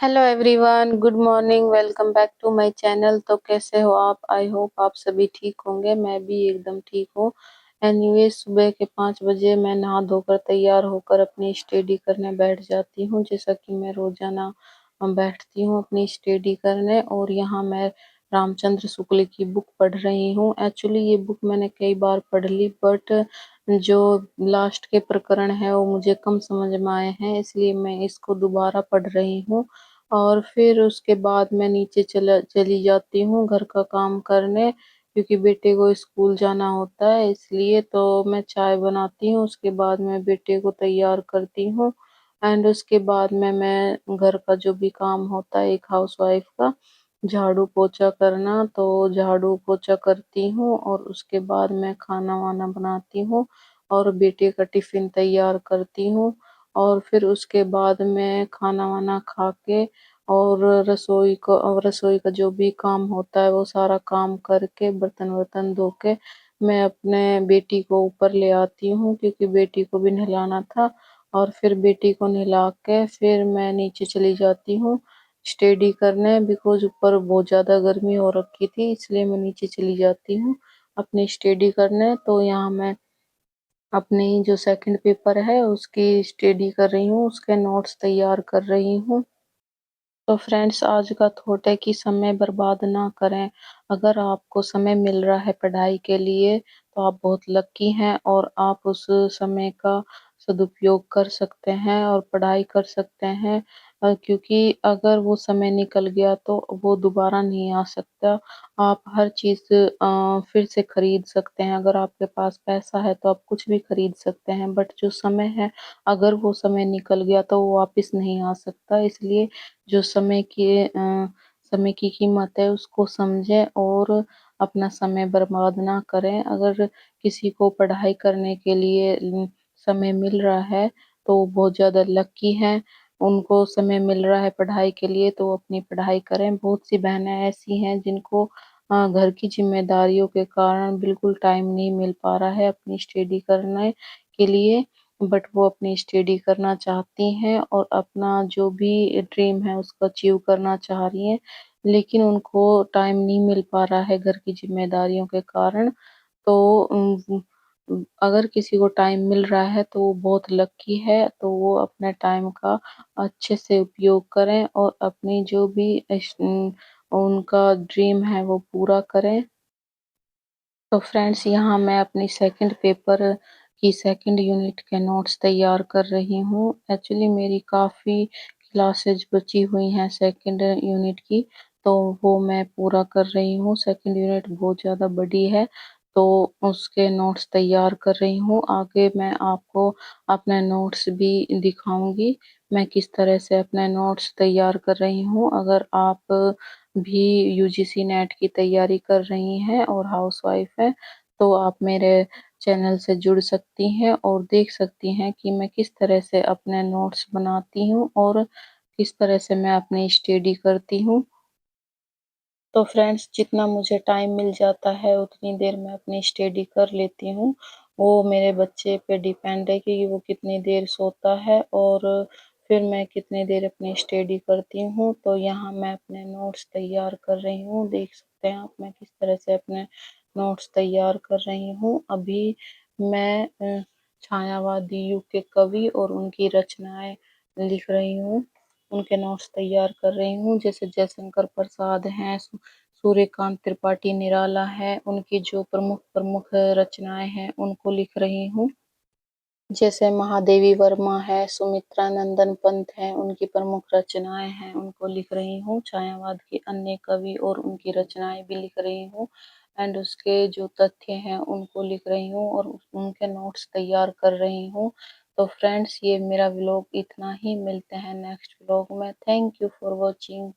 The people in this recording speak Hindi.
Hello everyone, good morning. Welcome back to my channel. तो कैसे हो आप? आई होप आप सभी ठीक होंगे। मैं भी एकदम ठीक हूँ। एनीवे, सुबह के 5 बजे मैं नहा धोकर तैयार होकर अपनी स्टडी करने बैठ जाती हूँ, जैसा कि मैं रोजाना बैठती हूँ अपनी स्टडी करने। और यहाँ मैं रामचंद्र शुक्ल की बुक पढ़ रही हूँ। एक्चुअली ये बुक मैंने कई बार पढ़ ली, बट जो लास्ट के प्रकरण है वो मुझे कम समझ में आए हैं, इसलिए मैं इसको दोबारा पढ़ रही हूँ। और फिर उसके बाद मैं नीचे चली जाती हूँ घर का काम करने, क्योंकि बेटे को स्कूल जाना होता है। इसलिए तो मैं चाय बनाती हूँ, उसके बाद मैं बेटे को तैयार करती हूँ। एंड उसके बाद मैं घर का जो भी काम होता है एक हाउसवाइफ का, झाड़ू पोछा करना, तो झाड़ू पोछा करती हूँ। और उसके बाद मैं खाना वाना बनाती हूँ और बेटे का टिफिन तैयार करती हूँ। और फिर उसके बाद मैं खाना वाना खा के और रसोई का जो भी काम होता है वो सारा काम करके बर्तन वर्तन धो के मैं अपने बेटी को ऊपर ले आती हूँ, क्योंकि बेटी को भी नहलाना था। और फिर बेटी को नहला के फिर मैं नीचे चली जाती हूँ स्टडी करने, बिकॉज ऊपर बहुत ज्यादा गर्मी हो रखी थी, इसलिए मैं नीचे चली जाती हूँ अपनी स्टडी करने। तो यहाँ मैं अपनी जो सेकंड पेपर है उसकी स्टडी कर रही हूँ, उसके नोट्स तैयार कर रही हूँ। तो फ्रेंड्स, आज का थॉट है कि समय बर्बाद ना करें। अगर आपको समय मिल रहा है पढ़ाई के लिए तो आप बहुत लकी हैं, और आप उस समय का सदुपयोग कर सकते हैं और पढ़ाई कर सकते हैं। क्योंकि अगर वो समय निकल गया तो वो दोबारा नहीं आ सकता। आप हर चीज़ फिर से खरीद सकते हैं। अगर आपके पास पैसा है तो आप कुछ भी खरीद सकते हैं, बट जो समय है, अगर वो समय निकल गया तो वो वापस नहीं आ सकता। इसलिए जो समय की कीमत है उसको समझें और अपना समय बर्बाद ना करें। अगर किसी को पढ़ाई करने के लिए समय मिल रहा है तो वो बहुत ज़्यादा लकी हैं। उनको समय मिल रहा है पढ़ाई के लिए तो वो अपनी पढ़ाई करें। बहुत सी बहनें ऐसी हैं जिनको घर की जिम्मेदारियों के कारण बिल्कुल टाइम नहीं मिल पा रहा है अपनी स्टडी करने के लिए, बट वो अपनी स्टडी करना चाहती हैं और अपना जो भी ड्रीम है उसको अचीव करना चाह रही हैं, लेकिन उनको टाइम नहीं मिल पा रहा है घर की जिम्मेदारियों के कारण। तो अगर किसी को टाइम मिल रहा है तो वो बहुत लकी है, तो वो अपने टाइम का अच्छे से उपयोग करें और अपनी जो भी उनका ड्रीम है वो पूरा करें। तो फ्रेंड्स, यहाँ मैं अपनी सेकंड पेपर की सेकंड यूनिट के नोट्स तैयार कर रही हूँ। एक्चुअली मेरी काफ़ी क्लासेज बची हुई हैं सेकंड यूनिट की, तो वो मैं पूरा कर रही हूँ। सेकंड यूनिट बहुत ज़्यादा बड़ी है, तो उसके नोट्स तैयार कर रही हूँ। आगे मैं आपको अपने नोट्स भी दिखाऊंगी, मैं किस तरह से अपने नोट्स तैयार कर रही हूँ। अगर आप भी यूजीसी नेट की तैयारी कर रही हैं और हाउसवाइफ हैं, तो आप मेरे चैनल से जुड़ सकती हैं और देख सकती हैं कि मैं किस तरह से अपने नोट्स बनाती हूँ और किस तरह से मैं अपनी स्टडी करती हूँ। तो फ्रेंड्स, जितना मुझे टाइम मिल जाता है उतनी देर मैं अपनी स्टडी कर लेती हूँ। वो मेरे बच्चे पे डिपेंड है कि वो कितनी देर सोता है और फिर मैं कितनी देर अपनी स्टडी करती हूँ। तो यहाँ मैं अपने नोट्स तैयार कर रही हूँ, देख सकते हैं आप मैं किस तरह से अपने नोट्स तैयार कर रही हूँ। अभी मैं छायावादी युग के कवि और उनकी रचनाएं लिख रही हूँ, उनके नोट्स तैयार कर रही हूँ। जैसे जयशंकर प्रसाद हैं, सूर्यकांत त्रिपाठी निराला है, उनकी जो प्रमुख प्रमुख रचनाएं हैं उनको लिख रही हूँ। जैसे महादेवी वर्मा है, सुमित्रा नंदन पंत हैं, उनकी प्रमुख रचनाएं हैं उनको लिख रही हूँ। छायावाद के अन्य कवि और उनकी रचनाएं भी लिख रही हूँ, एंड उसके जो तथ्य हैं उनको लिख रही हूँ और उनके नोट्स तैयार कर रही हूँ। तो फ्रेंड्स, ये मेरा व्लॉग इतना ही। मिलते हैं नेक्स्ट व्लॉग में। Thank you for watching.